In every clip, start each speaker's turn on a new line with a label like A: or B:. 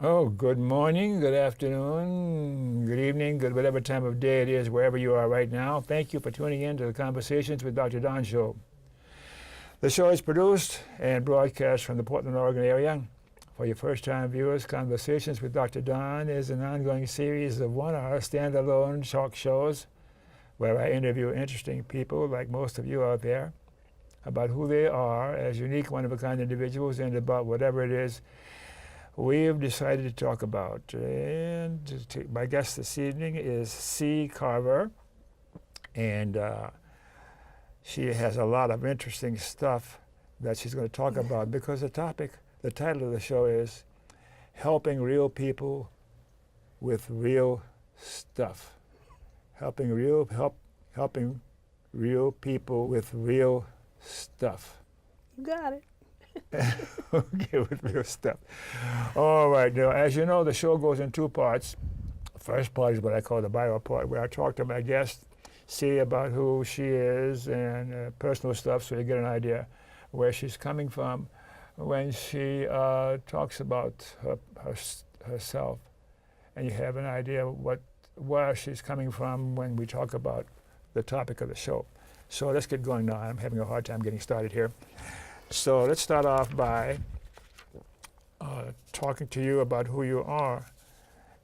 A: Oh, good morning, good afternoon, good evening, good whatever time of day it is, wherever you are right now. Thank you for tuning in to the Conversations with Dr. Don show. The show is produced and broadcast from the Portland, Oregon area. For your first-time viewers, Conversations with Dr. Don is an ongoing series of one-hour standalone talk shows where I interview interesting people, like most of you out there, about who they are as unique, one-of-a-kind individuals and about whatever it is we've decided to talk about. And my guest this evening is C. Carver, and she has a lot of interesting stuff that she's going to talk about because the title of the show is Helping Real People with Real Stuff. Helping real people with real stuff.
B: You got it.
A: Okay, with real stuff. All right, now, as you know, the show goes in two parts. The first part is what I call the bio part, where I talk to my guest, see about who she is and personal stuff, so you get an idea where she's coming from when she talks about herself, and you have an idea where she's coming from when we talk about the topic of the show. So let's get going now. I'm having a hard time getting started here. So let's start off by talking to you about who you are.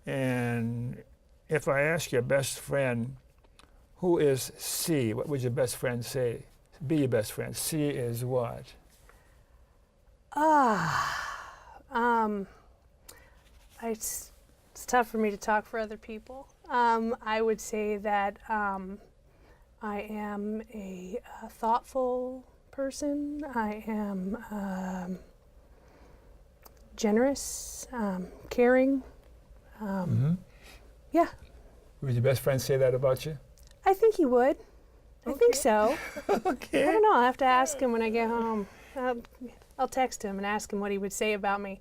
A: And if I ask your best friend, who is C, what would your best friend say? Be your best friend. C is what?
B: It's tough for me to talk for other people. I would say that I am a thoughtful person. I am generous, caring. Yeah.
A: Would your best friend say that about you?
B: I think he would. I think so.
A: Okay.
B: I don't know. I'll have to ask him when I get home. I'll text him and ask him what he would say about me.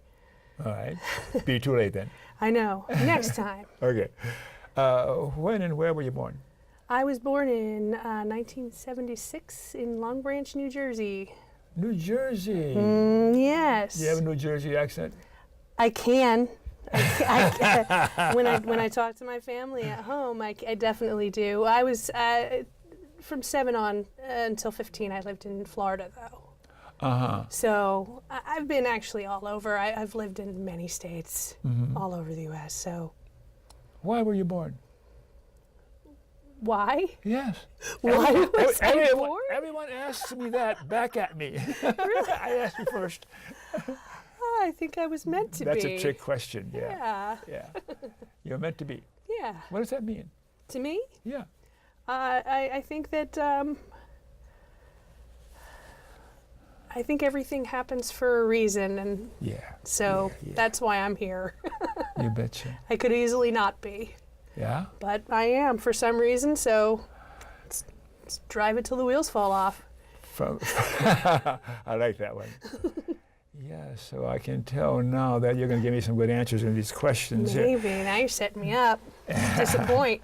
A: All right. Be too late then.
B: I know. Next time.
A: Okay. When and where were you born?
B: I was born in 1976 in Long Branch, New Jersey.
A: New Jersey.
B: Yes.
A: Do you have a New Jersey accent?
B: I can. When I talk to my family at home, I definitely do. I was from 7 on until 15. I lived in Florida though. So I've been actually all over. I've lived in many states, all over the U.S. So.
A: Why were you born?
B: Why?
A: Yes.
B: Why was I born?
A: Everyone asks me that back at me. Really? I asked you first.
B: I think I was meant to be.
A: That's a trick question, yeah.
B: Yeah.
A: You're meant to be.
B: Yeah.
A: What does that mean?
B: To me?
A: Yeah.
B: I think that I think everything happens for a reason, and so that's why I'm here.
A: You betcha.
B: I could easily not be.
A: Yeah?
B: But I am for some reason, so let's drive it till the wheels fall off.
A: I like that one. Yeah, so I can tell now that you're going to give me some good answers in these questions.
B: Maybe. Now you're setting me up. Disappoint.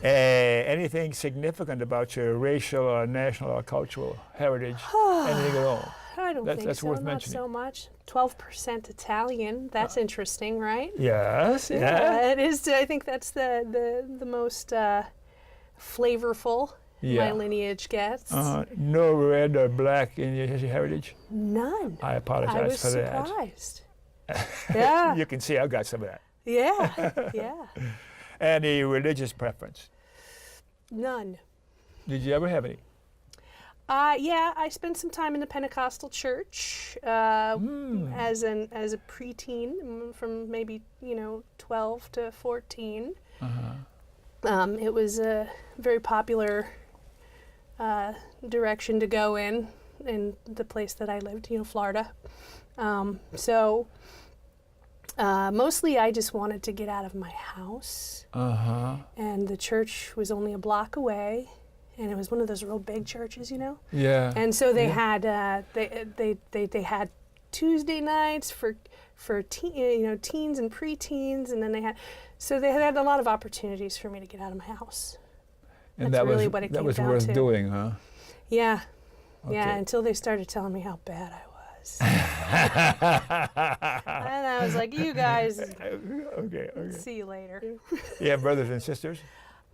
A: Anything significant about your racial or national or cultural heritage? Anything at all?
B: I don't think
A: that's
B: so.
A: worth
B: Not
A: mentioning.
B: so much. 12% Italian. That's interesting, right?
A: Yes.
B: Yeah, it is. I think that's the most flavorful my lineage gets.
A: No red or black in your heritage?
B: None.
A: I apologize for that.
B: I was surprised. Yeah.
A: You can see I've got some of that.
B: Yeah. Yeah.
A: Any religious preference?
B: None.
A: Did you ever have any?
B: Yeah, I spent some time in the Pentecostal church as a preteen, from maybe 12 to 14. It was a very popular direction to go in the place that I lived, Florida. So mostly I just wanted to get out of my house. And the church was only a block away. And it was one of those real big churches,
A: Yeah.
B: And so they had they had Tuesday nights for teens and preteens, and then they had a lot of opportunities for me to get out of my house.
A: And
B: That's
A: that
B: really
A: was
B: what it
A: that
B: came
A: was
B: down
A: worth
B: to.
A: doing, huh?
B: Yeah.
A: Okay.
B: Yeah, until they started telling me how bad I was. And I I was like, you guys,
A: Okay.
B: see you later.
A: You have brothers and sisters?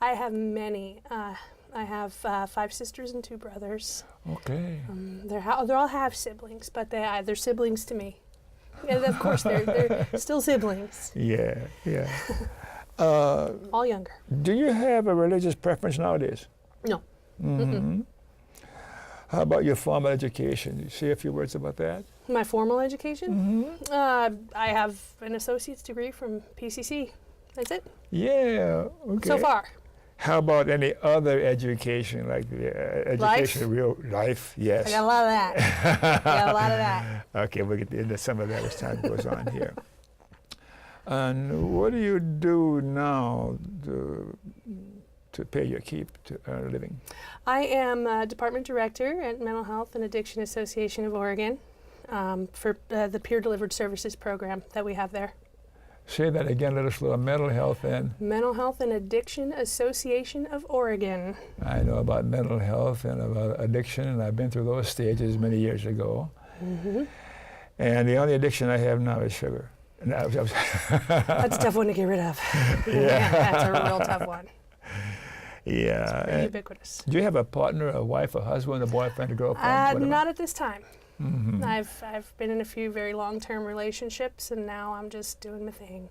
B: I have many. I have 5 sisters and 2 brothers.
A: Okay.
B: They're all half siblings, but they're siblings to me. And of course, they're still siblings.
A: Yeah.
B: All younger.
A: Do you have a religious preference nowadays?
B: No.
A: Mm-hmm. How about your formal education? You say a few words about that?
B: My formal education?
A: Mm-hmm.
B: I have an associate's degree from PCC. That's it.
A: Yeah. Okay.
B: So far.
A: How about any other education, like education of real life? Yes.
B: I got a lot of that.
A: Okay, we'll get into some of that as time goes on here. And what do you do now to pay your keep to earn a living?
B: I am Department Director at Mental Health and Addiction Association of Oregon for the Peer Delivered Services program that we have there.
A: Say that again, let us slow. Mental health and?
B: Mental Health and Addiction Association of Oregon.
A: I know about mental health and about addiction, and I've been through those stages many years ago. Mm-hmm. And the only addiction I have now is sugar.
B: That's a tough one to get rid of.
A: Yeah.
B: That's a real tough one.
A: Yeah.
B: It's pretty ubiquitous.
A: Do you have a partner, a wife, a husband, a boyfriend, a girlfriend?
B: Not at this time.
A: Mm-hmm.
B: I've been in a few very long-term relationships, and now I'm just doing my thing.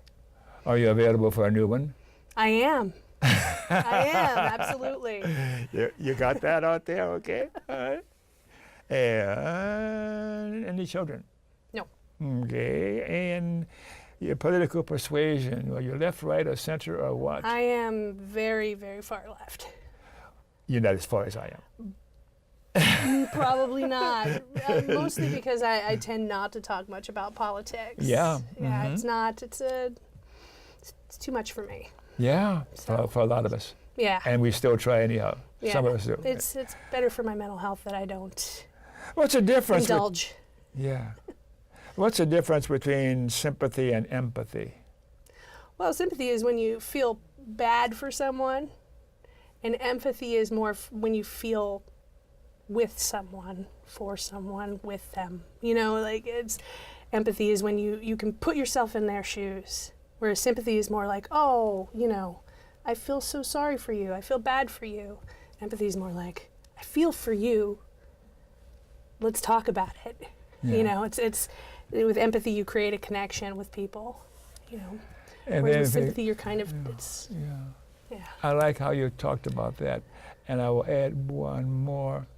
A: Are you available for a new one?
B: I am. I am, absolutely.
A: You got that out there, okay? All right. And any children?
B: No.
A: Okay. And your political persuasion, are you left, right, or center, or what?
B: I am very, very far left.
A: You're not as far as I am.
B: Probably not. Mostly because I tend not to talk much about politics.
A: Yeah.
B: Yeah,
A: Mm-hmm.
B: It's too much for me.
A: Yeah,
B: So.
A: for a lot of us.
B: Yeah.
A: And we still try anyhow.
B: Yeah.
A: Some of us do.
B: It's better for my mental health that I don't
A: What's the difference?
B: indulge.
A: Yeah. What's the difference between sympathy and empathy?
B: Well, sympathy is when you feel bad for someone, and empathy is more when you feel with someone, for someone, with them. You know, like empathy is when you can put yourself in their shoes, whereas sympathy is more like, oh, you know, I feel so sorry for you. I feel bad for you. Empathy is more like, I feel for you. Let's talk about it.
A: Yeah.
B: You know, it's with empathy you create a connection with people. You know,
A: And
B: whereas
A: then
B: with sympathy you're kind of yeah.
A: I like how you talked about that, and I will add one more.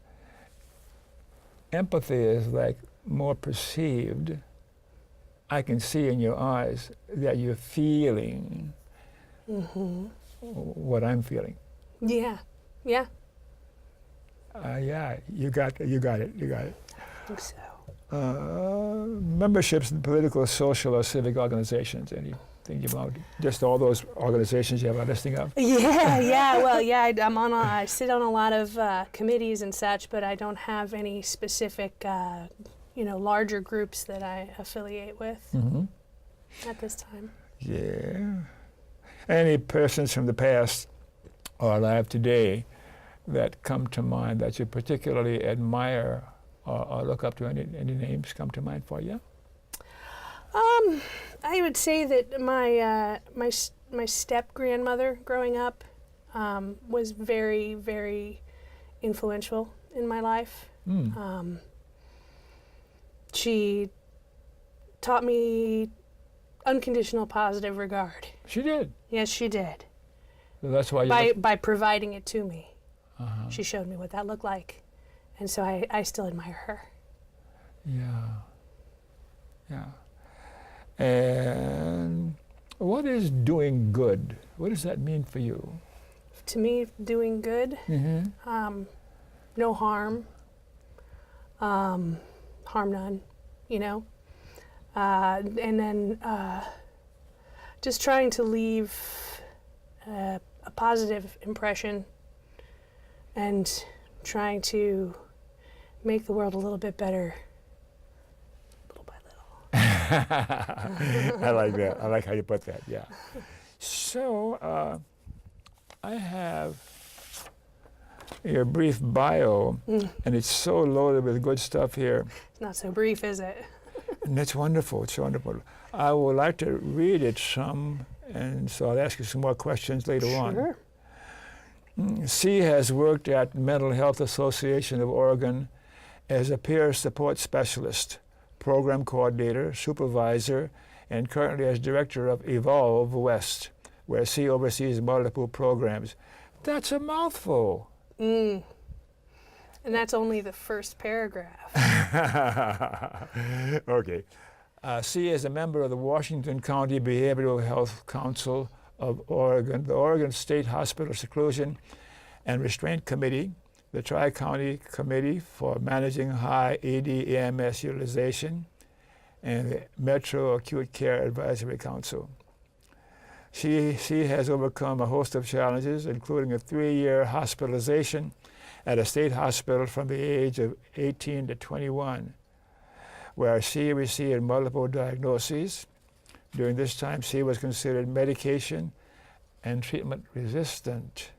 A: Empathy is like more perceived. I can see in your eyes that you're feeling what I'm feeling.
B: Yeah. Yeah.
A: Yeah, you got it.
B: I think so.
A: Memberships in political, social, or civic organizations. Anything about just all those organizations you have a listing of?
B: Yeah. Well, yeah. I sit on a lot of committees and such, but I don't have any specific, larger groups that I affiliate with at this time.
A: Yeah. Any persons from the past or alive today that come to mind that you particularly admire or look up to? Any names come to mind for you?
B: I would say that my step grandmother growing up was very, very influential in my life. She taught me unconditional positive regard.
A: She did.
B: Yes, she did.
A: So that's why
B: By providing it to me. She showed me what that looked like. And so I still admire her.
A: Yeah. And what is doing good? What does that mean for you?
B: To me, doing good, no harm, harm none, you know? And then just trying to leave a positive impression and trying to make the world a little bit better, little by little.
A: I like that. I like how you put that, yeah. So, I have your brief bio, and it's so loaded with good stuff here.
B: It's not so brief, is it?
A: And that's wonderful. It's wonderful. I would like to read it some, and so I'll ask you some more questions later on.
B: Sure.
A: C has worked at Mental Health Association of Oregon as a peer support specialist, program coordinator, supervisor, and currently as director of Evolve West, where C oversees multiple programs. That's a mouthful.
B: And that's only the first paragraph.
A: Okay. C is a member of the Washington County Behavioral Health Council of Oregon, the Oregon State Hospital Seclusion and Restraint Committee, the Tri-County Committee for Managing High EDMS Utilization, and the Metro Acute Care Advisory Council. She has overcome a host of challenges, including a 3-year hospitalization at a state hospital from the age of 18 to 21, where she received multiple diagnoses. During this time, she was considered medication and treatment resistant,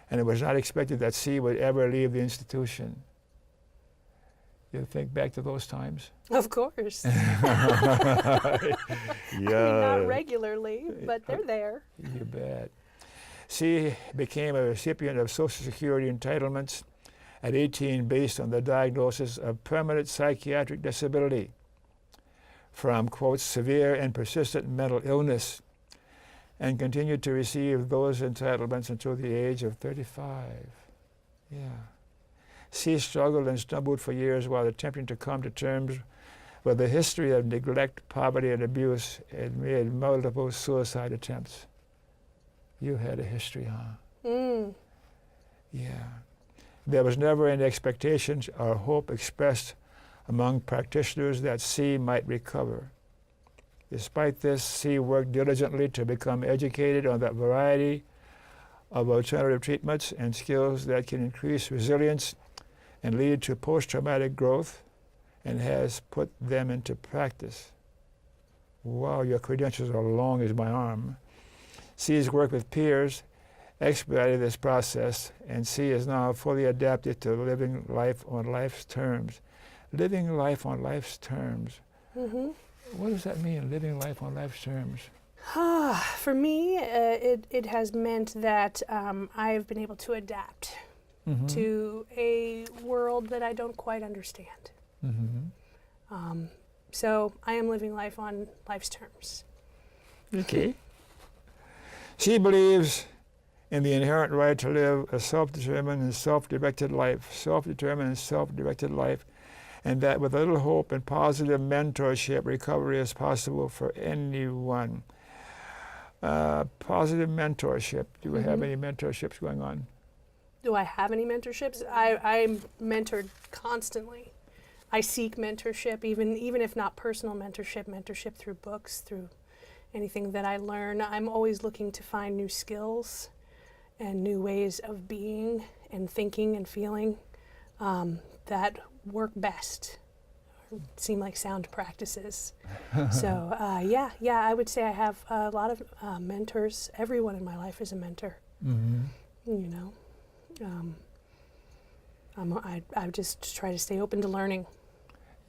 A: and it was not expected that she would ever leave the institution. You think back to those times?
B: Of course.
A: Yeah.
B: I mean, not regularly, but they're there.
A: You bet. She became a recipient of Social Security entitlements at 18 based on the diagnosis of permanent psychiatric disability from, quote, severe and persistent mental illness, and continued to receive those entitlements until the age of 35. Yeah. She struggled and stumbled for years while attempting to come to terms with a history of neglect, poverty, and abuse, and made multiple suicide attempts. You had a history, huh? Yeah. There was never any expectation or hope expressed among practitioners that C might recover. Despite this, C worked diligently to become educated on the variety of alternative treatments and skills that can increase resilience and lead to post-traumatic growth, and has put them into practice. Wow, your credentials are long as my arm. C's work with peers expedited this process, and C is now fully adapted to living life on life's terms. Living life on life's terms. What does that mean, living life on life's terms?
B: For me, it has meant that I've been able to adapt to a world that I don't quite understand. So I am living life on life's terms.
A: Okay. She believes in the inherent right to live a self-determined and self-directed life, and that with a little hope and positive mentorship, recovery is possible for anyone. Positive mentorship. Do we have any mentorships going on?
B: Do I have any mentorships? I'm mentored constantly. I seek mentorship, even if not personal mentorship through books, through anything that I learn. I'm always looking to find new skills and new ways of being and thinking and feeling that work best, seem like sound practices. So yeah, I would say I have a lot of mentors. Everyone in my life is a mentor. You know, I just try to stay open to learning.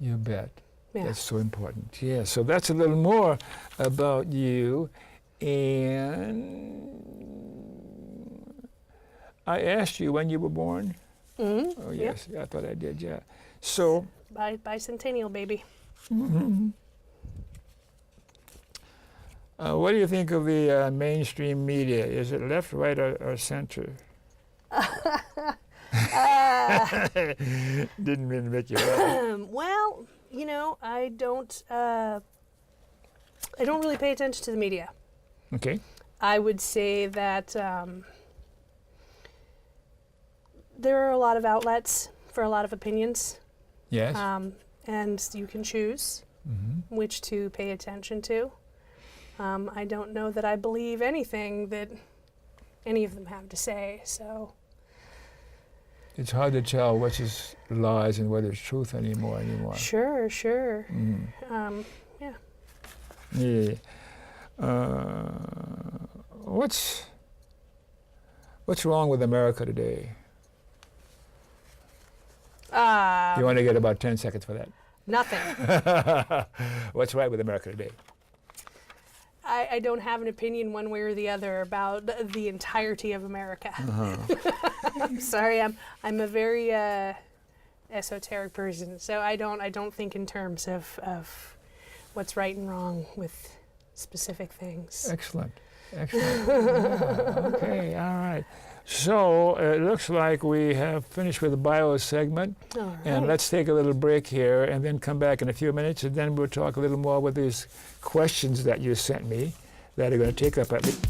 A: You bet.
B: Yeah.
A: That's so important. Yeah, so that's a little more about you. And I asked you when you were born. Oh, yes, I thought I did, yeah. So.
B: Bicentennial, baby.
A: What do you think of the mainstream media? Is it left, right, or center? Didn't mean to make you laugh.
B: Well, you know, I don't really pay attention to the media.
A: Okay.
B: I would say that there are a lot of outlets for a lot of opinions.
A: Yes.
B: And you can choose which to pay attention to. I don't know that I believe anything that any of them have to say, so.
A: It's hard to tell what's just lies and what is truth anymore.
B: Sure. Yeah.
A: Yeah. What's wrong with America today? You want to get about 10 seconds for that.
B: Nothing.
A: What's right with America today?
B: I don't have an opinion one way or the other about the entirety of America. I'm sorry, I'm a very esoteric person, so I don't think in terms of what's right and wrong with specific things.
A: Excellent. Yeah, okay, all right. So it looks like we have finished with the bio segment.
B: All right.
A: And let's take a little break here and then come back in a few minutes, and then we'll talk a little more with these questions that you sent me that are going to take up at least.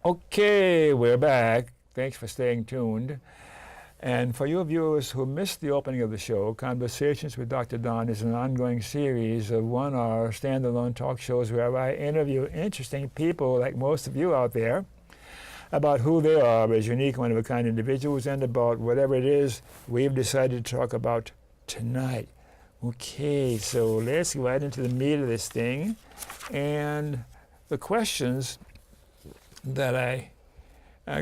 A: Okay, we're back. Thanks for staying tuned. And for you viewers who missed the opening of the show, Conversations with Dr. Don is an ongoing series of 1-hour standalone talk shows where I interview interesting people like most of you out there about who they are as unique, one-of-a-kind individuals and about whatever it is we've decided to talk about tonight. Okay, so let's go right into the meat of this thing. And the questions that I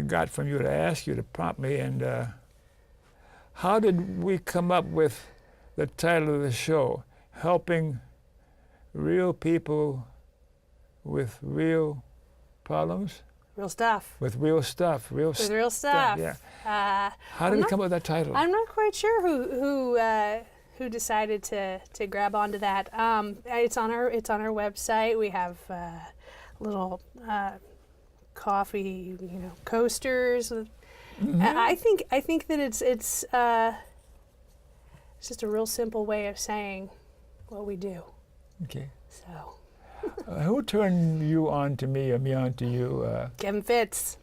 A: got from you to ask you to prompt me, and how did we come up with the title of the show, Helping Real People with Real Problems?
B: Real stuff.
A: With real stuff.
B: With real stuff.
A: Yeah. How did we come up with that title?
B: I'm not quite sure who decided to grab onto that. It's on our website. We have little coffee, coasters.
A: Mm-hmm.
B: I think that it's just a real simple way of saying what we do.
A: Okay.
B: So.
A: Who turned you on to me or me on to you?
B: Kevin Fitz.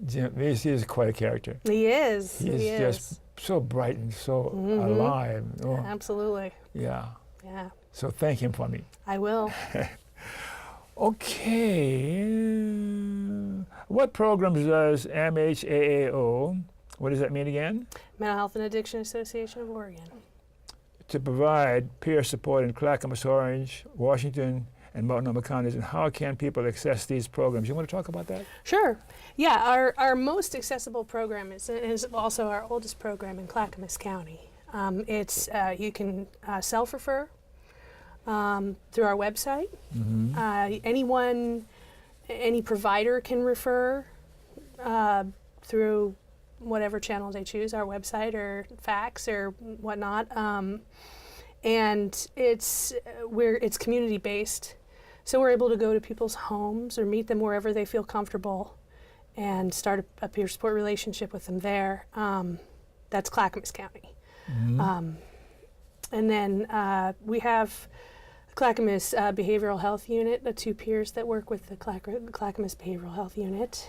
A: Jim, he is quite a character.
B: He is.
A: He is just so bright and so alive. Oh,
B: absolutely.
A: Yeah.
B: Yeah.
A: So thank him for me.
B: I will.
A: Okay. What programs does MHAAO, what does that mean again?
B: Mental Health and Addiction Association of Oregon.
A: To provide peer support in Clackamas, Orange, Washington, and Multnomah counties, and how can people access these programs? You want to talk about that?
B: Sure. Yeah, our most accessible program is also our oldest program in Clackamas County. It's you can self-refer through our website. Mm-hmm. Any provider can refer through whatever channel they choose, our website or fax or whatnot. And it's community-based. So we're able to go to people's homes or meet them wherever they feel comfortable and start a peer support relationship with them there. That's Clackamas County. Mm-hmm. And then we have the Clackamas Behavioral Health Unit, the 2 peers that work with the Clackamas Behavioral Health Unit.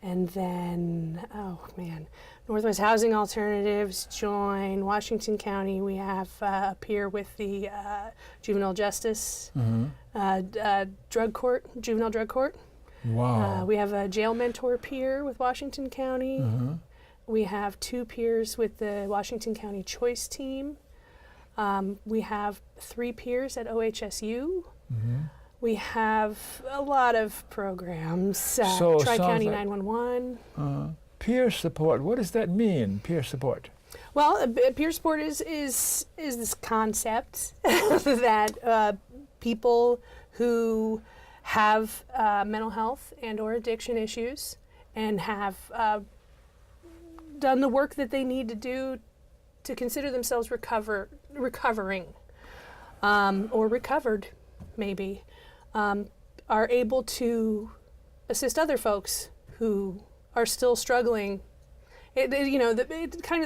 B: And then, Northwest Housing Alternatives, join Washington County. We have a peer with the Juvenile Justice Drug Court, Juvenile Drug Court.
A: Wow.
B: We have a Jail Mentor peer with Washington County. We have 2 peers with the Washington County Choice Team. We have 3 peers at OHSU.
A: Mm-hmm.
B: We have a lot of programs.
A: So it
B: Tri-County
A: sounds like-
B: 911.
A: Peer support. What does that mean, peer support?
B: Well, peer support is this concept that people who have mental health and or addiction issues and have done the work that they need to do to consider themselves recovering or recovered, maybe, are able to assist other folks who are still struggling. Kind of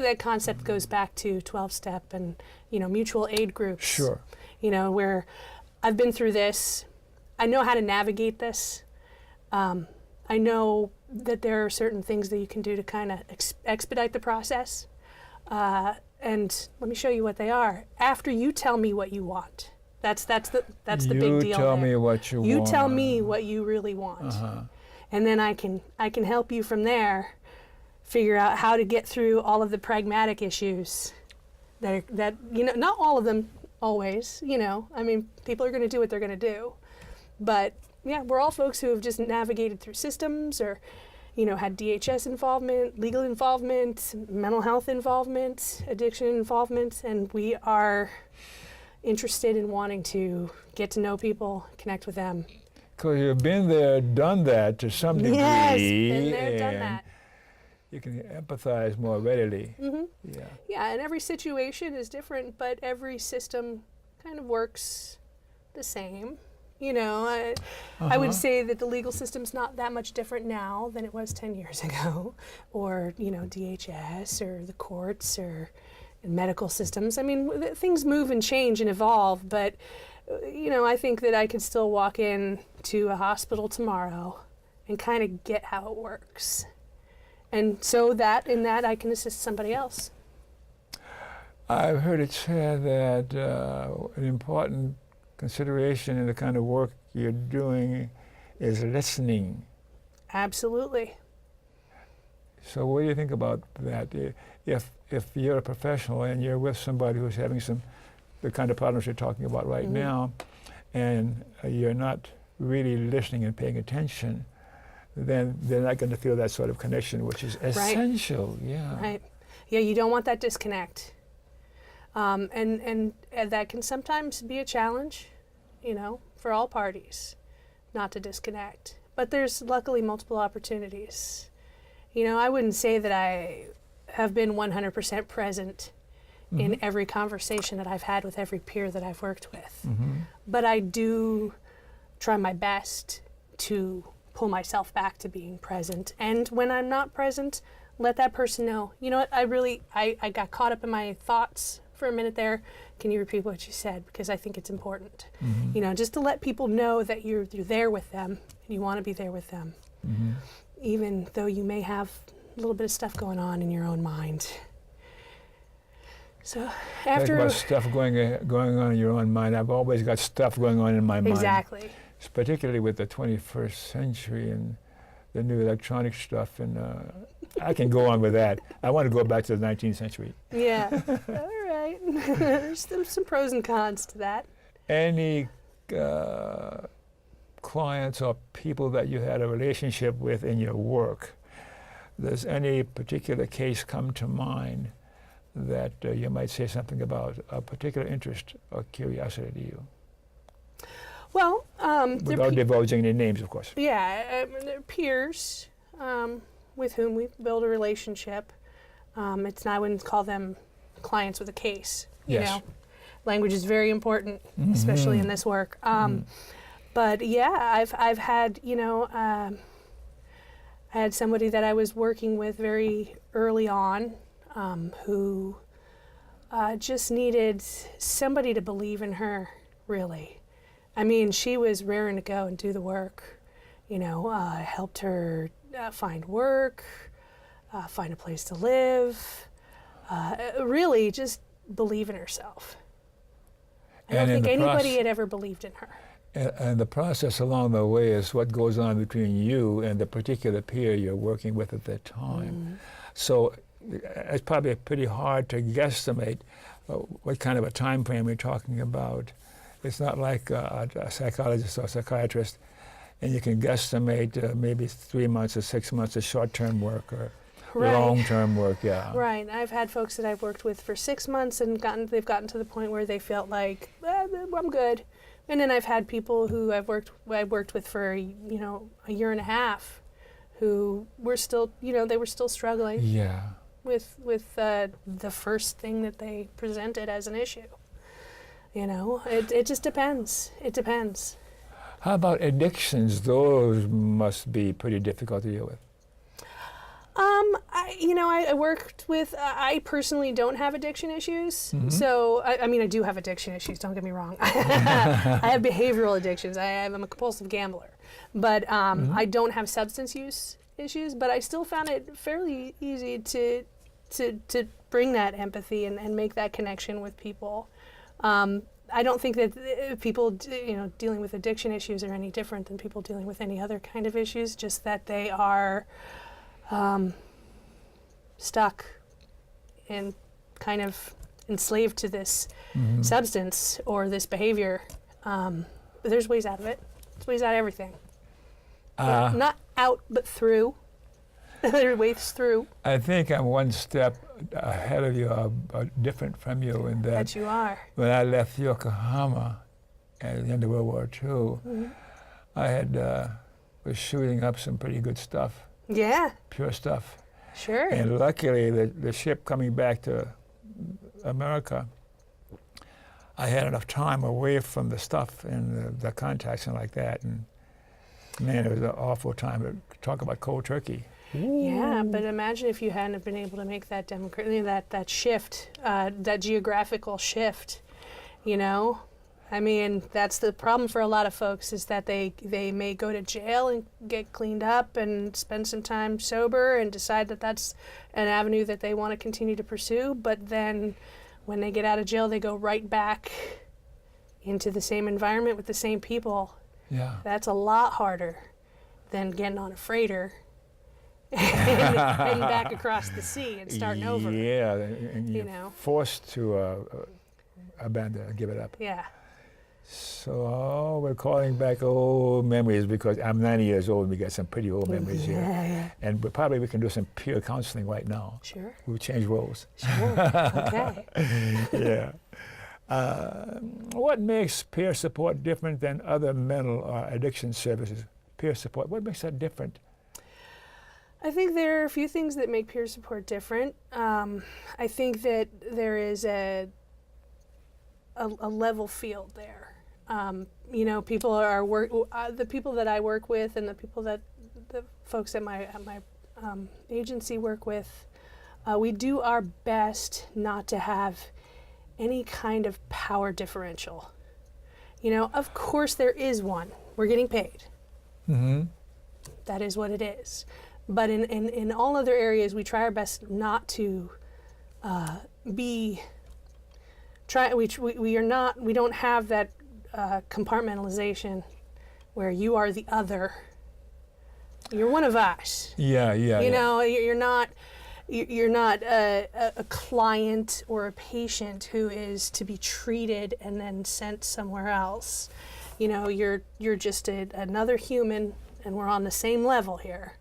B: that concept goes back to 12-step and, mutual aid groups.
A: Sure.
B: Where I've been through this. I know how to navigate this. I know that there are certain things that you can do to kind of expedite the process. And let me show you what they are. After you tell me what you want. That's the big deal.
A: You tell
B: there.
A: me what you want.
B: You tell me what you really want.
A: Uh-huh.
B: And then I can help you from there figure out how to get through all of the pragmatic issues that not all of them always, I mean, people are going to do what they're going to do. But yeah, we're all folks who have just navigated through systems or, had DHS involvement, legal involvement, mental health involvement, addiction involvement, and we are interested in wanting to get to know people, connect with them.
A: Because you've been there, done that to some degree.
B: Yes, been there, done
A: and
B: that.
A: You can empathize more readily.
B: Mm-hmm.
A: Yeah.
B: Yeah, and every situation is different, but every system kind of works the same. I would say that the legal system's not that much different now than it was 10 years ago, or, DHS or the courts or medical systems. I mean, things move and change and evolve, but, I think that I could still walk in to a hospital tomorrow and kind of get how it works. And so in that I can assist somebody else.
A: I've heard it said that an important consideration in the kind of work you're doing is listening.
B: Absolutely.
A: So what do you think about that? If you're a professional and you're with somebody who's having the kind of problems you're talking about right
B: Mm-hmm.
A: now, and you're not really listening and paying attention, then they're not going to feel that sort of connection, which is essential. Right. Yeah.
B: Right. Yeah, you don't want that disconnect. And that can sometimes be a challenge, for all parties, not to disconnect. But there's luckily multiple opportunities. I wouldn't say that I have been 100% present
A: Mm-hmm.
B: in every conversation that I've had with every peer that I've worked with.
A: Mm-hmm.
B: But I do try my best to pull myself back to being present. And when I'm not present, let that person know. You know what, I got caught up in my thoughts for a minute there. Can you repeat what you said? Because I think it's important.
A: Mm-hmm.
B: Just to let people know that you're there with them, and you want to be there with them.
A: Mm-hmm.
B: Even though you may have a little bit of stuff going on in your own mind. So after
A: Talk about stuff going on in your own mind. I've always got stuff going on in my mind.
B: Exactly.
A: Particularly with the 21st century and the new electronic stuff, and I can go on with that. I want to go back to the 19th century.
B: Yeah. All right. There's some pros and cons to that.
A: Any clients or people that you had a relationship with in your work, does any particular case come to mind that you might say something about, a particular interest or curiosity to you?
B: Well,
A: without divulging any names, of course.
B: Yeah, they're peers with whom we build a relationship. I wouldn't call them clients with a case.
A: Yes.
B: Language is very important,
A: Mm-hmm.
B: especially in this work. But yeah, I've had I had somebody that I was working with very early on who just needed somebody to believe in her, really. I mean, she was raring to go and do the work, helped her find work, find a place to live, really just believe in herself. I don't think anybody had ever believed in her.
A: And the process along the way is what goes on between you and the particular peer you're working with at that time. So it's probably pretty hard to guesstimate what kind of a time frame we're talking about. It's not like a psychologist or psychiatrist, and you can guesstimate maybe 3 months or 6 months of short-term work or
B: Right.
A: long-term work. Yeah.
B: Right. I've had folks that I've worked with for 6 months and they've gotten to the point where they felt like, I'm good. And then I've had people who I've worked with for, a year and a half, who were still, they were still struggling
A: Yeah.
B: with the first thing that they presented as an issue. It just depends. It depends.
A: How about addictions? Those must be pretty difficult to deal with.
B: I worked with, I personally don't have addiction issues.
A: Mhm.
B: So, I do have addiction issues, don't get me wrong. I have behavioral addictions. I'm a compulsive gambler. But I don't have substance use issues, but I still found it fairly easy to bring that empathy and make that connection with people. I don't think that people, dealing with addiction issues are any different than people dealing with any other kind of issues, just that they are stuck and kind of enslaved to this substance or this behavior. But there's ways out of it. There's ways out of everything. Not out, but through. There are ways through.
A: I think I'm one step ahead of you, different from you in that
B: You are.
A: when I left Yokohama at the end of World War II, I was shooting up some pretty good stuff,
B: Yeah,
A: pure stuff.
B: sure.
A: And luckily, the ship coming back to America, I had enough time away from the stuff and the contacts and like that. And man, it was an awful time to talk about cold turkey.
B: Yeah, but imagine if you hadn't have been able to make that that shift, that geographical shift, I mean, that's the problem for a lot of folks, is that they may go to jail and get cleaned up and spend some time sober and decide that that's an avenue that they want to continue to pursue. But then when they get out of jail, they go right back into the same environment with the same people.
A: Yeah.
B: That's a lot harder than getting on a freighter and heading back across the sea and starting over.
A: Yeah, and you're forced to abandon, give it up.
B: Yeah.
A: So we're calling back old memories because I'm 90 years old and we got some pretty old memories here.
B: Yeah.
A: And probably we can do some peer counseling right now.
B: Sure.
A: We'll change roles.
B: Sure. Okay.
A: Yeah. What makes peer support different than other mental or addiction services? Peer support, what makes that different?
B: I think there are a few things that make peer support different. I think that there is a level field there. People are the people that I work with and the folks at my agency work with. We do our best not to have any kind of power differential. Of course there is one. We're getting paid.
A: Mm-hmm.
B: That is what it is. But in all other areas, we try our best not to we don't have that compartmentalization where you are the other. You're one of us.
A: Yeah.
B: You're not a client or a patient who is to be treated and then sent somewhere else. You're just another human, and we're on the same level here.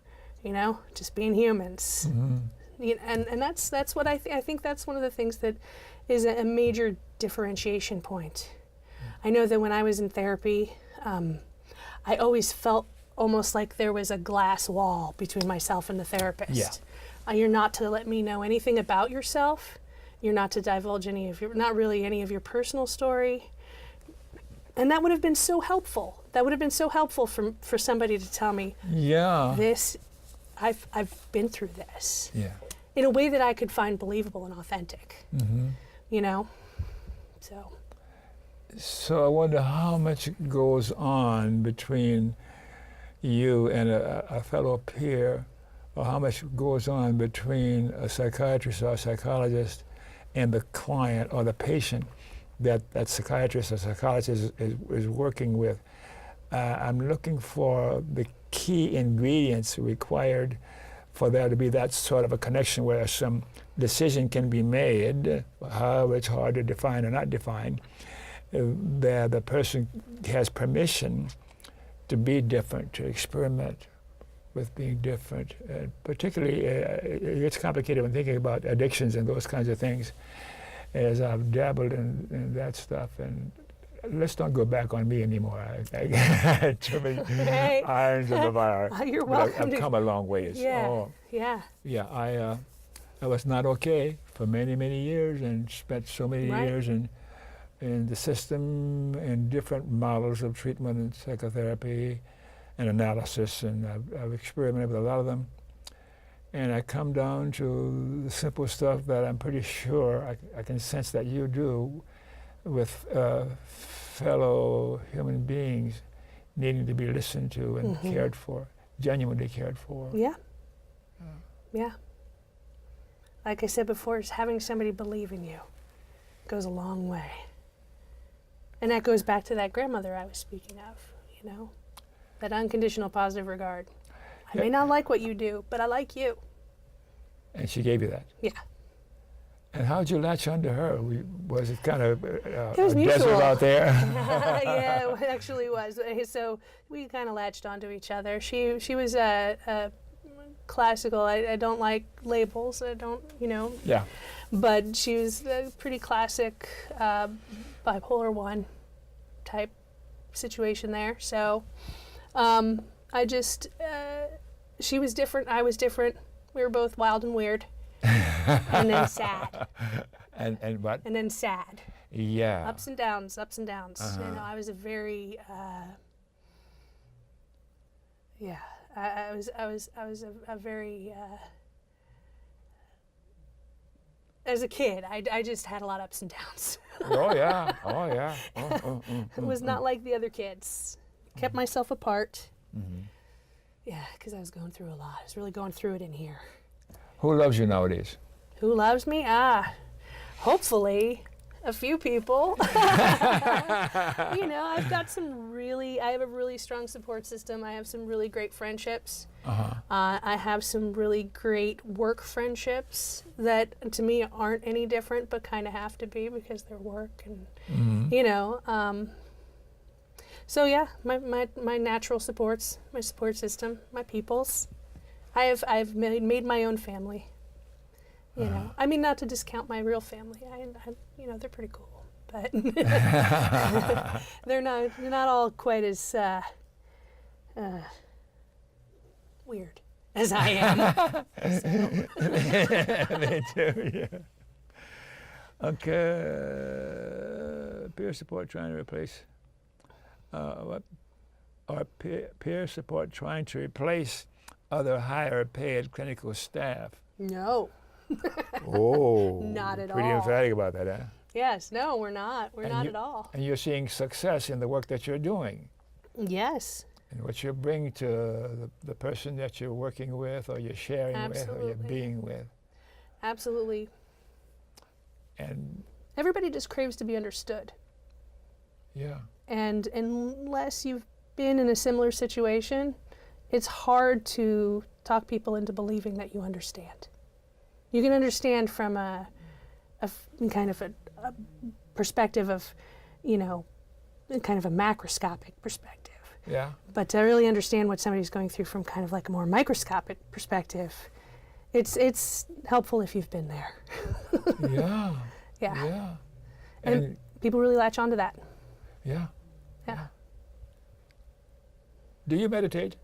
B: Just being humans.
A: Mm-hmm.
B: And that's what I think that's one of the things that is a major differentiation point. I know that when I was in therapy, I always felt almost like there was a glass wall between myself and the therapist.
A: Yeah.
B: You're not to let me know anything about yourself. You're not to divulge any of your personal story. And that would have been so helpful. That would have been so helpful for somebody to tell me,
A: Yeah.
B: I've been through this.
A: Yeah.
B: In a way that I could find believable and authentic.
A: Mm-hmm.
B: So.
A: So I wonder how much goes on between you and a fellow peer, or how much goes on between a psychiatrist or a psychologist and the client or the patient that psychiatrist or psychologist is working with. I'm looking for the key ingredients required for there to be that sort of a connection where some decision can be made, however it's hard to define or not define, there the person has permission to be different, to experiment with being different. Particularly, it gets complicated when thinking about addictions and those kinds of things, as I've dabbled in that stuff. And let's not go back on me anymore. I too many irons in the fire.
B: You're
A: But
B: welcome.
A: I've come a long ways.
B: Yeah,
A: Oh,
B: yeah.
A: yeah, I was not okay for many, many years, and spent so many
B: Right.
A: years in the system, in different models of treatment and psychotherapy and analysis, and I've experimented with a lot of them. And I come down to the simple stuff that I'm pretty sure I can sense that you do with fellow human beings needing to be listened to and cared for, genuinely cared for.
B: Yeah. Yeah. Like I said before, just having somebody believe in you goes a long way. And that goes back to that grandmother I was speaking of, you know, that unconditional positive regard. I may not like what you do, but I like you.
A: And she gave you that.
B: Yeah.
A: And how'd you latch onto her? Was it kind of
B: It was
A: a
B: mutual.
A: desert out there?
B: Yeah, it actually was. So we kind of latched onto each other. She was a classical. I don't like labels. I don't, you know.
A: Yeah.
B: But she was a pretty classic bipolar 1 type situation there. So I just, she was different. I was different. We were both wild and weird. And then sad.
A: And what?
B: And then sad.
A: Yeah.
B: Ups and downs, ups and downs. You know, I was a very, I was a very, as a kid, I just had a lot of ups and downs.
A: Oh yeah. Oh yeah.
B: It was not like the other kids. Kept myself apart. Yeah, because I was going through a lot. I was really going through it in here.
A: Who loves you nowadays?
B: Who loves me? Hopefully a few people. You know, I have a really strong support system. I have some really great friendships. I have some really great work friendships that to me aren't any different, but kind of have to be because they're work and, you know. So yeah, my natural supports, my support system, my peoples. I've made my own family. You know, I mean, not to discount my real family. I you know, they're pretty cool, but they're not all quite as weird as I am.
A: Me too. Yeah. Okay. Peer support trying to replace. What? Or peer support trying to replace other higher paid clinical staff.
B: No.
A: Oh.
B: Not at
A: pretty
B: all.
A: emphatic about that, huh?
B: Yes, no, we're not. We're not at all.
A: And you're seeing success in the work that you're doing.
B: Yes.
A: And what you bring to the person that you're working with or you're sharing with or you're
B: Absolutely.
A: being with.
B: Absolutely.
A: And
B: Everybody just craves to be understood.
A: yeah.
B: And unless you've been in a similar situation, it's hard to talk people into believing that you understand. You can understand from a kind of a perspective of, you know, kind of a macroscopic perspective.
A: Yeah.
B: But to really understand what somebody's going through from kind of like a more microscopic perspective, it's helpful if you've been there.
A: Yeah.
B: Yeah.
A: Yeah.
B: And people really latch onto that.
A: Yeah.
B: Yeah.
A: Do you meditate?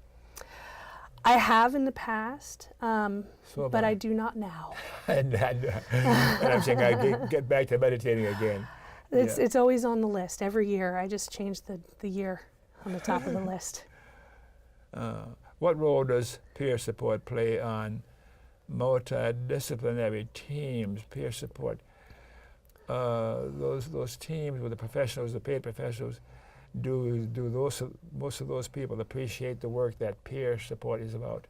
B: I have in the past,
A: So
B: but I do not now.
A: and I'm saying I get back to meditating again.
B: It's always on the list. Every year I just change the year on the top of the list.
A: What role does peer support play on multidisciplinary teams, peer support? Those teams with the professionals, the paid professionals, do most of those people appreciate the work that peer support is about?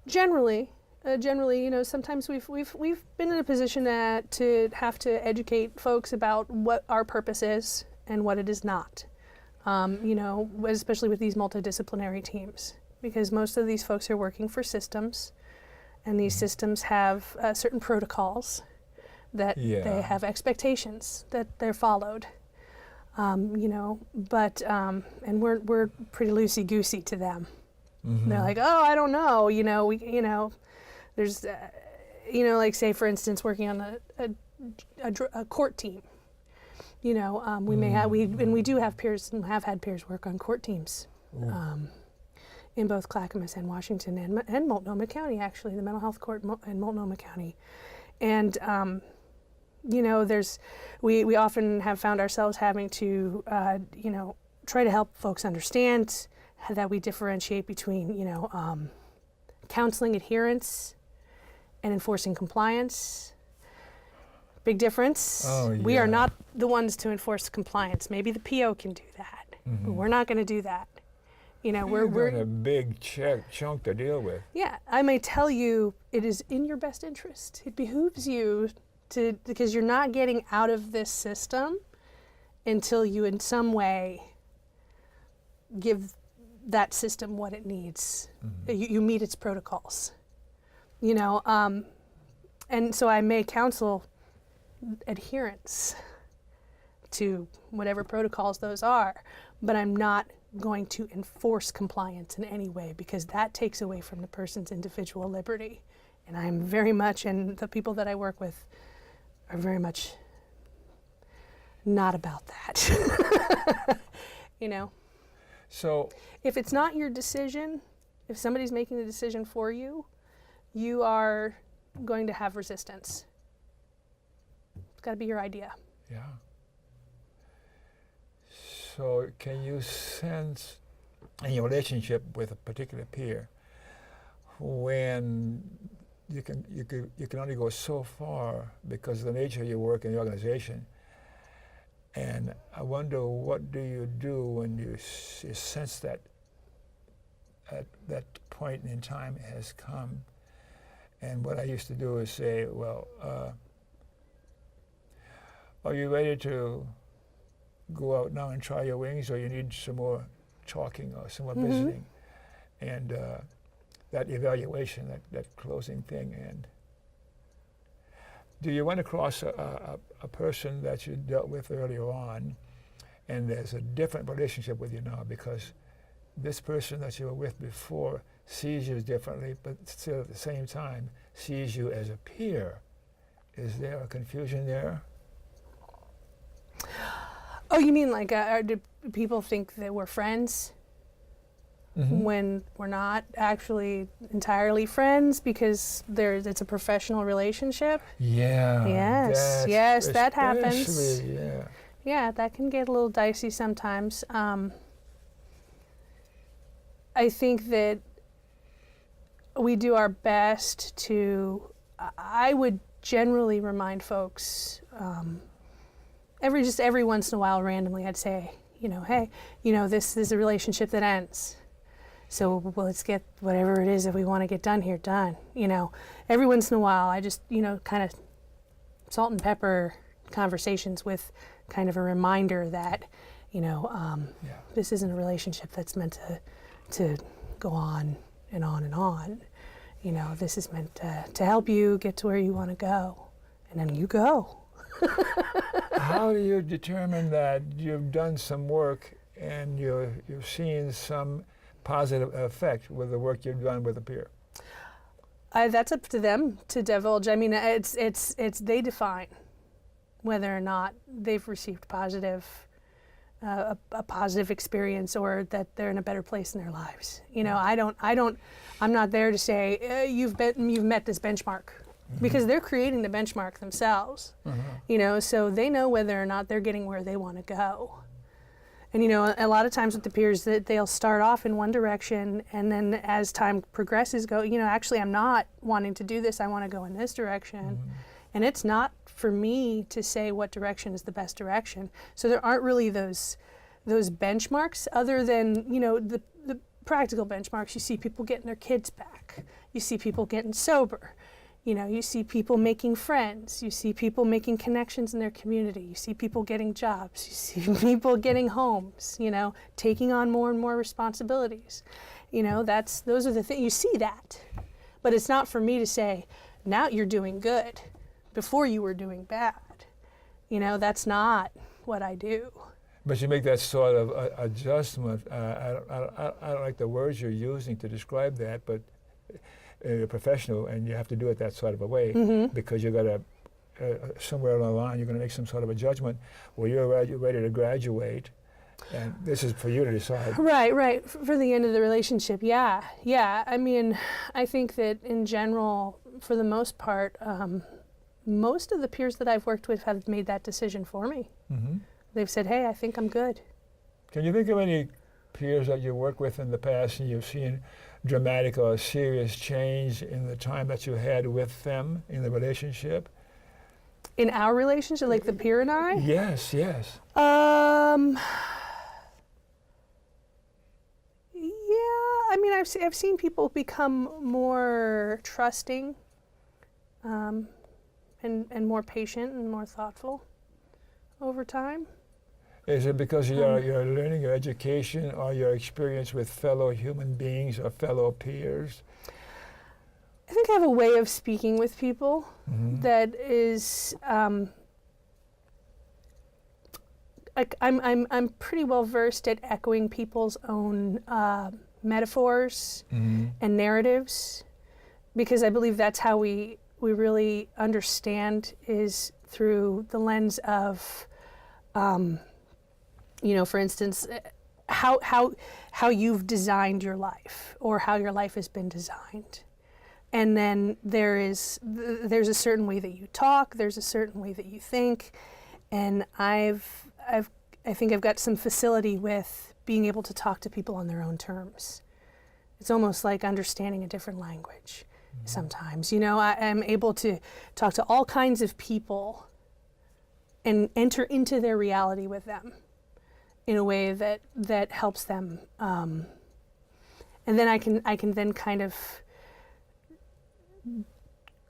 B: Generally, you know, sometimes we've been in a position to have to educate folks about what our purpose is and what it is not. You know, especially with these multidisciplinary teams, because most of these folks are working for systems. And these systems have certain protocols that they have expectations that they're followed. But and we're pretty loosey-goosey to them.
A: Mm-hmm.
B: They're like, oh, I don't know, there's, like say for instance, working on a court team. We may have we do have peers and have had peers work on court teams, in both Clackamas and Washington and Multnomah County, actually, the mental health court in Multnomah County, and we often have found ourselves having to try to help folks understand that we differentiate between counseling adherence and enforcing compliance. Big difference.
A: Oh, yeah.
B: We are not the ones to enforce compliance. Maybe the PO can do that, but we're not going to do that. We're
A: got a big chunk to deal with.
B: Yeah, I may tell you it is in your best interest. It behooves you because you're not getting out of this system until you in some way give that system what it needs. You meet its protocols. And so I may counsel adherence to whatever protocols those are, but I'm not going to enforce compliance in any way because that takes away from the person's individual liberty. And I'm very much, and the people that I work with are very much not about that.
A: So
B: if it's not your decision, if somebody's making the decision for you, you are going to have resistance. It's got to be your idea.
A: Yeah. So can you sense in your relationship with a particular peer when you can only go so far because of the nature of your work in the organization? And I wonder, what do you do when you sense that at that point in time has come? And what I used to do is say, well, are you ready to go out now and try your wings, or you need some more talking or some more visiting? And that evaluation, that closing thing. And do you run across a person that you dealt with earlier on, and there's a different relationship with you now because this person that you were with before sees you differently, but still at the same time sees you as a peer? Is there a confusion there?
B: Oh, you mean like, do people think that we're friends when we're not actually entirely friends because it's a professional relationship?
A: Yeah.
B: Yes, that happens.
A: Yeah.
B: Yeah, that can get a little dicey sometimes. I think that we do our best to, I would generally remind folks, every once in a while randomly I'd say, hey, this is a relationship that ends. So let's get whatever it is that we want to get done here done. Every once in a while I just, kind of salt and pepper conversations with kind of a reminder that, this isn't a relationship that's meant to go on and on and on. This is meant to help you get to where you want to go. And then you go.
A: How do you determine that you've done some work and you've seen some positive effect with the work you've done with a peer?
B: That's up to them to divulge. I mean, it's they define whether or not they've received a positive experience or that they're in a better place in their lives. I'm not there to say you've met this benchmark. Because they're creating the benchmark themselves, so they know whether or not they're getting where they want to go. And a lot of times with the peers, that they'll start off in one direction, and then as time progresses, go, actually I'm not wanting to do this. I want to go in this direction, and it's not for me to say what direction is the best direction. So there aren't really those benchmarks, other than the practical benchmarks. You see people getting their kids back. You see people getting sober. You see people making friends. You see people making connections in their community. You see people getting jobs. You see people getting homes, taking on more and more responsibilities. Those are the things. You see that. But it's not for me to say, now you're doing good, before you were doing bad. You know, that's not what I do.
A: But you make that sort of adjustment. I don't like the words you're using to describe that, but you're a professional and you have to do it that sort of a way because you got to, somewhere along the line, you're going to make some sort of a judgment where you're ready to graduate. And this is for you to decide.
B: Right. For the end of the relationship, yeah. I mean, I think that in general, for the most part, most of the peers that I've worked with have made that decision for me. They've said, hey, I think I'm good.
A: Can you think of any peers that you worked with in the past and you've seen dramatic or serious change in the time that you had with them in the relationship?
B: In our relationship, like the peer and I?
A: Yes.
B: Yeah, I mean, I've seen people become more trusting and more patient and more thoughtful over time.
A: Is it because you're learning your education or your experience with fellow human beings or fellow peers?
B: I think I have a way of speaking with people that is, I'm pretty well versed at echoing people's own metaphors and narratives, because I believe that's how we really understand, is through the lens of, you know, for instance, how you've designed your life or how your life has been designed. And then there's a certain way that you talk, there's a certain way that you think, and I think I've got some facility with being able to talk to people on their own terms. It's almost like understanding a different language sometimes. You know, I'm able to talk to all kinds of people and enter into their reality with them in a way that helps them. And then I can then kind of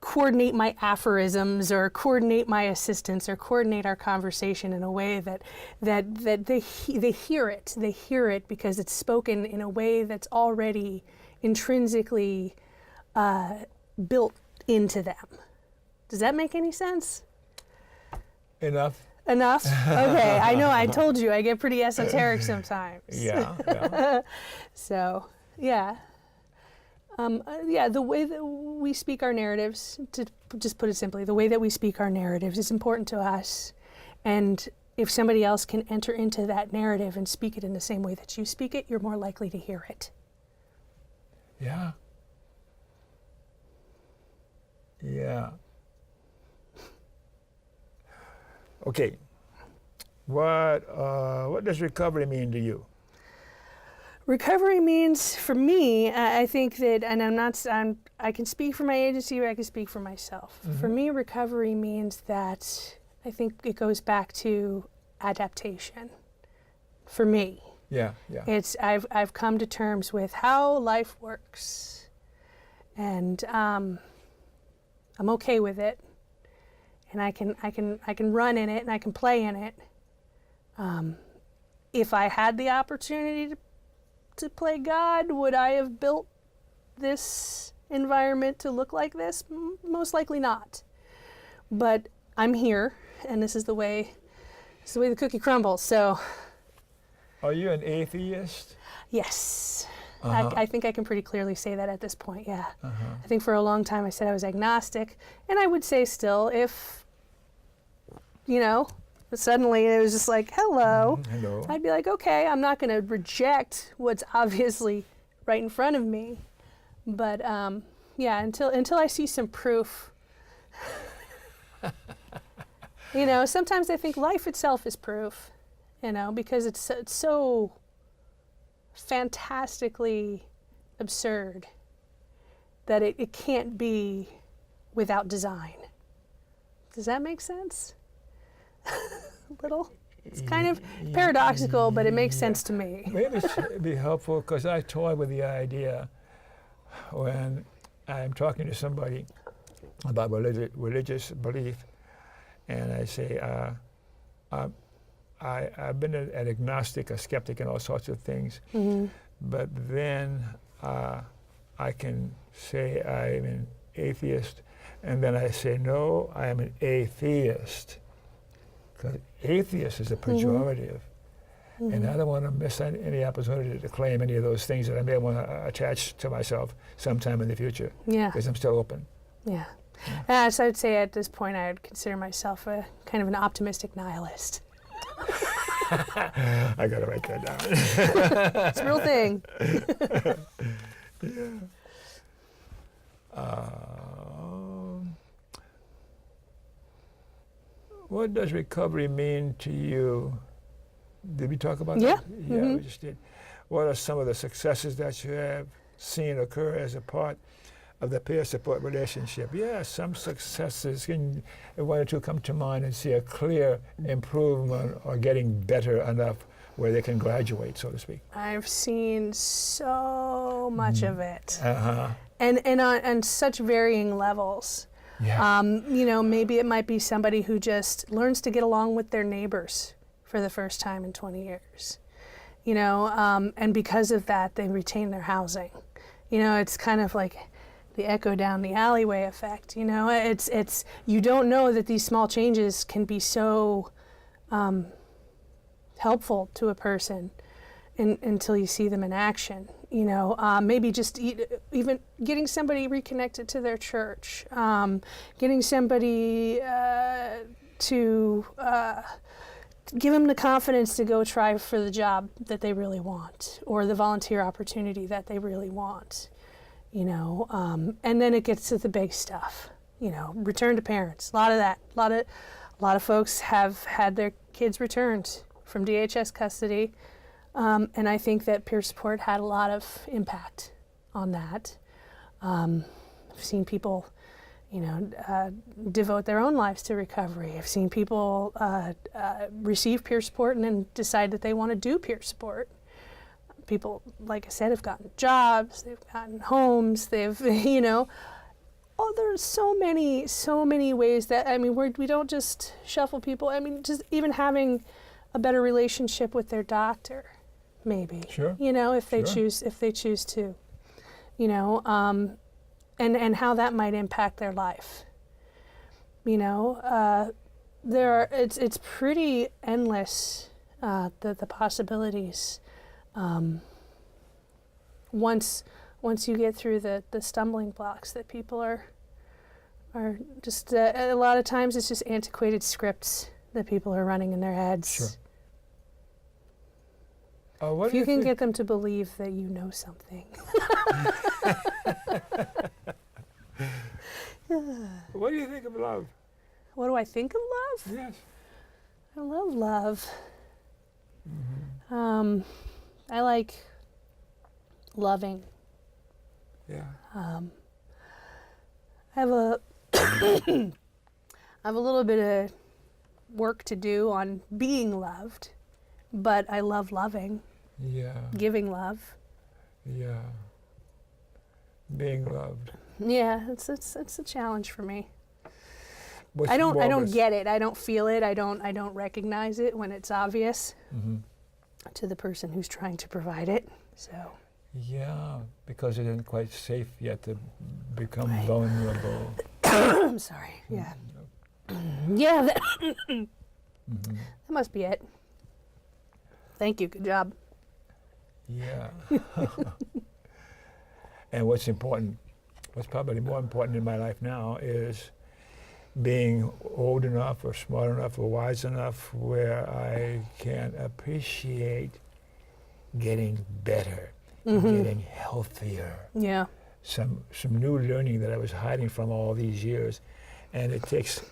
B: coordinate my aphorisms or coordinate my assistance or coordinate our conversation in a way that they hear it because it's spoken in a way that's already intrinsically built into them. Does that make any sense?
A: Enough?
B: Okay, I know, I told you, I get pretty esoteric sometimes.
A: Yeah.
B: So, yeah. The way that we speak our narratives, to just put it simply, the way that we speak our narratives is important to us. And if somebody else can enter into that narrative and speak it in the same way that you speak it, you're more likely to hear it.
A: Yeah. Okay. What does recovery mean to you?
B: Recovery means, for me, I think that, and I can speak for my agency or I can speak for myself. For me, recovery means that I think it goes back to adaptation. For me.
A: Yeah.
B: It's I've come to terms with how life works, and I'm okay with it, and I can run in it and I can play in it. If I had the opportunity to play God, would I have built this environment to look like this? Most likely not. But I'm here, and this is the way the cookie crumbles. So.
A: Are you an atheist?
B: Yes. I think I can pretty clearly say that at this point, yeah. I think for a long time I said I was agnostic, and I would say still, if, you know, suddenly it was just like, hello.
A: Hello.
B: I'd be like, okay, I'm not going to reject what's obviously right in front of me. But yeah, until I see some proof. You know, sometimes I think life itself is proof, you know, because it's so fantastically absurd that it can't be without design. Does that make sense? Little. It's kind of paradoxical, but it makes sense to me.
A: Maybe it'd be helpful, because I toy with the idea when I'm talking to somebody about religious belief, and I say, I've been an agnostic, a skeptic, and all sorts of things, but then I can say I'm an atheist, and then I say, no, I am an atheist. Because atheist is a pejorative. And I don't want to miss any opportunity to claim any of those things that I may want to attach to myself sometime in the future.
B: Yeah.
A: Because I'm still open.
B: Yeah. So I'd say at this point I would consider myself a kind of an optimistic nihilist.
A: I got to write that down.
B: It's a real thing.
A: Yeah. What does recovery mean to you? Did we talk about
B: Yeah.
A: that? Yeah, we just did. What are some of the successes that you have seen occur as a part of the peer support relationship? Yeah, some successes. Can one or two come to mind and see a clear improvement or getting better enough where they can graduate, so to speak?
B: I've seen so much of it.
A: Uh-huh.
B: And on such varying levels.
A: Yeah.
B: You know, maybe it might be somebody who just learns to get along with their neighbors for the first time in 20 years. You know, and because of that, they retain their housing. You know, it's kind of like the echo down the alleyway effect. You know, it's you don't know that these small changes can be so helpful to a person until you see them in action. You know, maybe just even getting somebody reconnected to their church, getting somebody to give them the confidence to go try for the job that they really want, or the volunteer opportunity that they really want. You know, and then it gets to the big stuff. You know, return to parents. A lot of that. A lot of folks have had their kids returned from DHS custody. And I think that peer support had a lot of impact on that. I've seen people, you know, devote their own lives to recovery. I've seen people receive peer support and then decide that they want to do peer support. People, like I said, have gotten jobs, they've gotten homes, they've, you know, there's so many ways that, I mean, we don't just shuffle people. I mean, just even having a better relationship with their doctor. Maybe,
A: Sure.
B: You know, if they choose to, you know, and how that might impact their life. You know, it's pretty endless, the possibilities. Once you get through the stumbling blocks that people are just a lot of times it's just antiquated scripts that people are running in their heads.
A: Sure.
B: If you can get them to believe that you know something.
A: What do you think of love?
B: What do I think of love?
A: Yes.
B: I love love.
A: Mm-hmm.
B: I like loving.
A: Yeah.
B: I have a I have a little bit of work to do on being loved, but I love loving.
A: Yeah.
B: Giving love.
A: Yeah. Being loved.
B: Yeah, it's a challenge for me.
A: What's
B: I don't
A: warmest?
B: get it. I don't feel it. I don't recognize it when it's obvious to the person who's trying to provide it. So.
A: Yeah, because it isn't quite safe yet to become
B: Right.
A: vulnerable.
B: I'm sorry. Yeah. Yeah. That must be it. Thank you. Good job.
A: Yeah. And what's probably more important in my life now is being old enough or smart enough or wise enough where I can appreciate getting better, getting healthier.
B: Yeah.
A: Some new learning that I was hiding from all these years. And it takes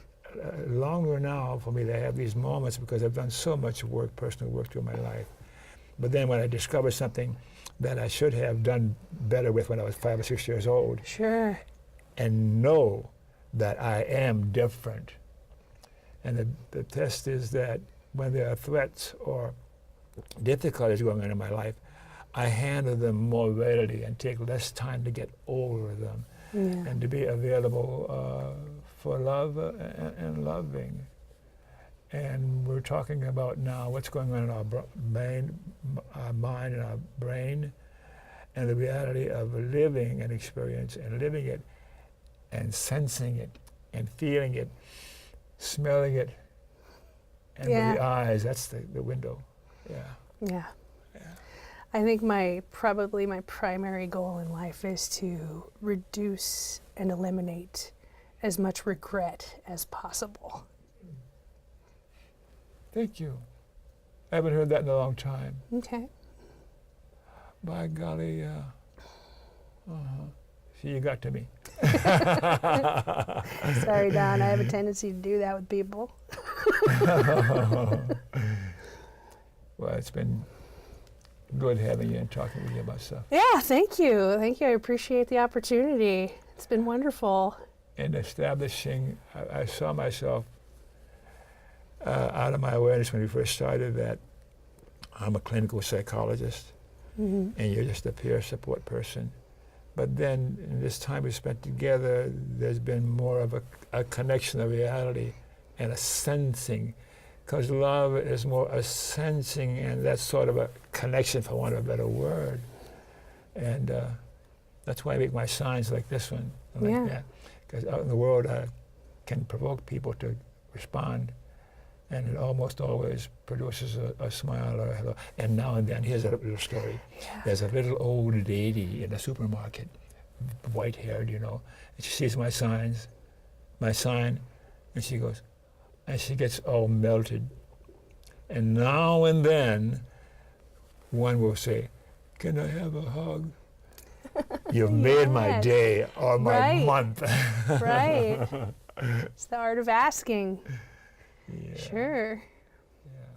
A: longer now for me to have these moments because I've done so much work, personal work through my life. But then when I discover something that I should have done better with when I was 5 or 6 years old,
B: Sure.
A: and know that I am different. And the test is that when there are threats or difficulties going on in my life, I handle them more readily and take less time to get over them and to be available for love and loving. And we're talking about now what's going on in our mind and our brain. and the reality of living an experience and living it and sensing it and feeling it, smelling it, and with the eyes, that's the window. Yeah.
B: Yeah. I think probably my primary goal in life is to reduce and eliminate as much regret as possible.
A: Thank you. I haven't heard that in a long time.
B: Okay.
A: By golly, see, you got to me.
B: Sorry, Don. I have a tendency to do that with people.
A: Well, it's been good having you and talking with you about stuff.
B: Yeah, thank you. Thank you. I appreciate the opportunity. It's been wonderful.
A: And establishing, I saw myself out of my awareness when we first started that I'm a clinical psychologist, and you're just a peer support person. But then in this time we spent together, there's been more of a connection of reality and a sensing, because love is more a sensing, and that's sort of a connection, for want of a better word. And that's why I make my signs like this one, like that, because out in the world I can provoke people to respond, and it almost always produces a smile or a hello. And now and then, here's a little story.
B: Yeah.
A: There's a little old lady in the supermarket, white-haired, you know, and she sees my sign, and she goes, and she gets all melted. And now and then, one will say, "Can I have a hug?" You've made my day or my month.
B: Right. It's the art of asking.
A: Yeah.
B: Sure.
A: Yeah.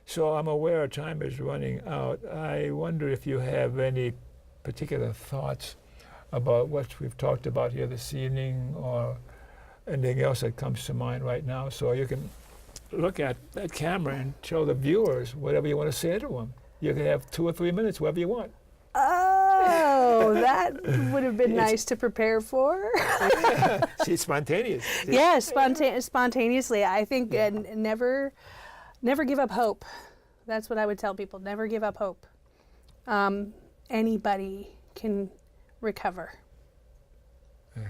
A: So I'm aware time is running out. I wonder if you have any particular thoughts about what we've talked about here this evening, or anything else that comes to mind right now, so you can look at that camera and tell the viewers whatever you want to say to them. You can have 2 or 3 minutes, whatever you want.
B: Oh, that would have been nice to prepare for.
A: She's spontaneous.
B: Yes, spontaneously. I think never give up hope. That's what I would tell people. Never give up hope. Anybody can recover. Yeah.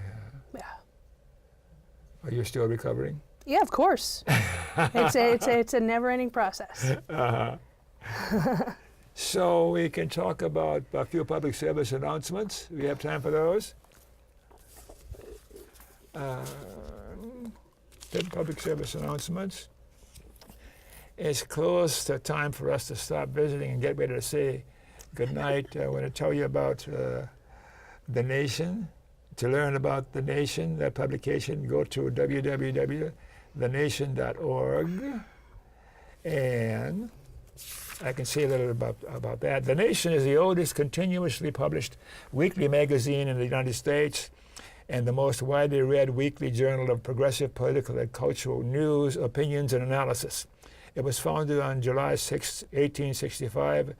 A: Are you still recovering?
B: Yeah, of course. It's a never-ending process.
A: So we can talk about a few public service announcements. We have time for those. The public service announcements. It's close to time for us to stop visiting and get ready to say good night. I want to tell you about The Nation. To learn about The Nation, that publication, go to www.thenation.org. And I can say a little about that. The Nation is the oldest continuously published weekly magazine in the United States and the most widely read weekly journal of progressive political and cultural news, opinions, and analysis. It was founded on July 6, 1865,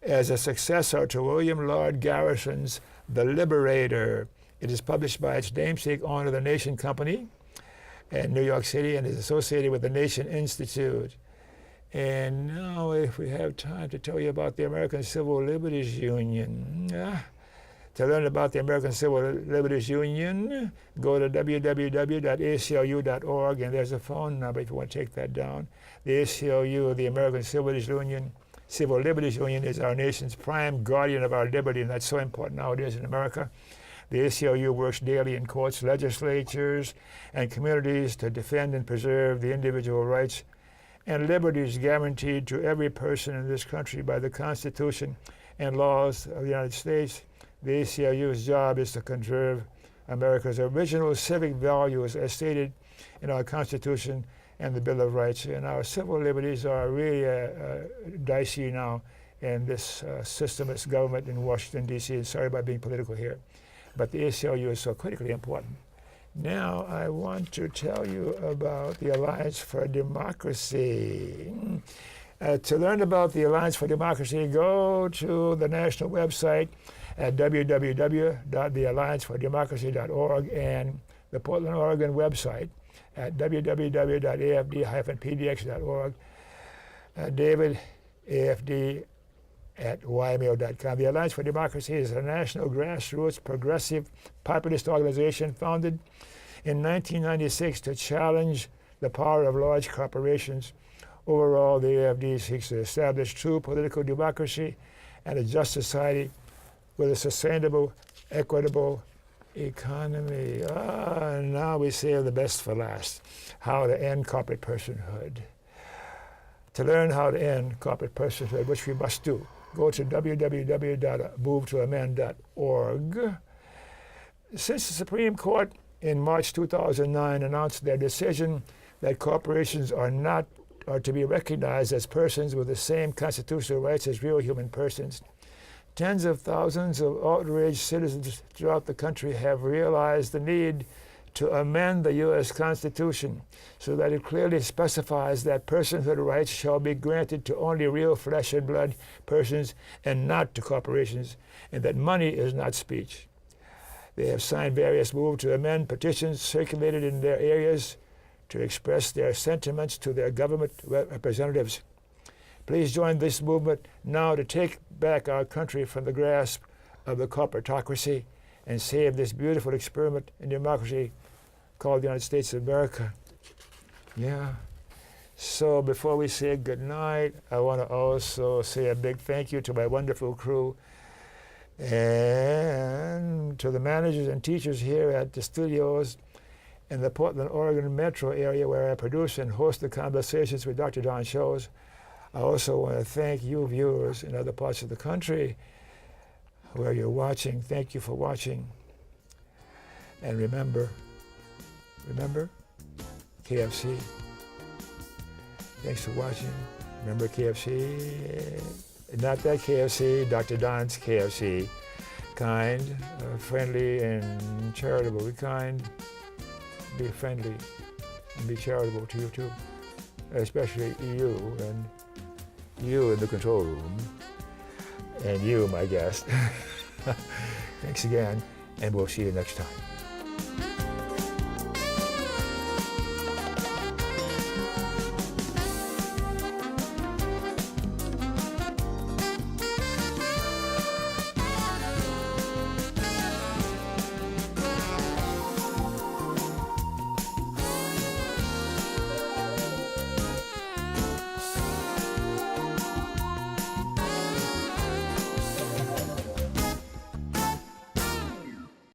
A: as a successor to William Lord Garrison's The Liberator. It is published by its namesake owner, the Nation Company, in New York City, and is associated with the Nation Institute. And now, if we have time to tell you about the American Civil Liberties Union. To learn about the American Civil Liberties Union, go to www.aclu.org, and there's a phone number if you want to take that down. The ACLU, the American Civil Liberties Union, is our nation's prime guardian of our liberty, and that's so important nowadays in America. The ACLU works daily in courts, legislatures, and communities to defend and preserve the individual rights and liberties guaranteed to every person in this country by the Constitution and laws of the United States. The ACLU's job is to conserve America's original civic values as stated in our Constitution and the Bill of Rights. And our civil liberties are really dicey now in this system, this government in Washington, D.C. And sorry about being political here. But the ACLU is so critically important. Now I want to tell you about the Alliance for Democracy. To learn about the Alliance for Democracy, go to the national website at www.thealliancefordemocracy.org and the Portland, Oregon website at www.afd-pdx.org. David, AFD, at ymail.com. The Alliance for Democracy is a national grassroots progressive populist organization founded in 1996 to challenge the power of large corporations. Overall, the AFD seeks to establish true political democracy and a just society with a sustainable, equitable economy. Now we save the best for last. How to end corporate personhood. To learn how to end corporate personhood, which we must do, go to www.movetoamend.org. Since the Supreme Court in March 2009 announced their decision that corporations are to be recognized as persons with the same constitutional rights as real human persons, tens of thousands of outraged citizens throughout the country have realized the need to amend the U.S. Constitution so that it clearly specifies that personhood rights shall be granted to only real flesh and blood persons and not to corporations, and that money is not speech. They have signed various move to amend petitions circulated in their areas to express their sentiments to their government representatives. Please join this movement now to take back our country from the grasp of the corporatocracy and save this beautiful experiment in democracy called the United States of America. Yeah. So before we say good night, I want to also say a big thank you to my wonderful crew and to the managers and teachers here at the studios in the Portland, Oregon metro area where I produce and host the Conversations with Dr. Don shows. I also want to thank you viewers in other parts of the country where you're watching. Thank you for watching. And remember, KFC. Thanks for watching. Remember KFC? Not that KFC, Dr. Don's KFC. Kind, friendly, and charitable. Be kind, be friendly, and be charitable to you too. Especially you, and you in the control room, and you, my guest. Thanks again, and we'll see you next time.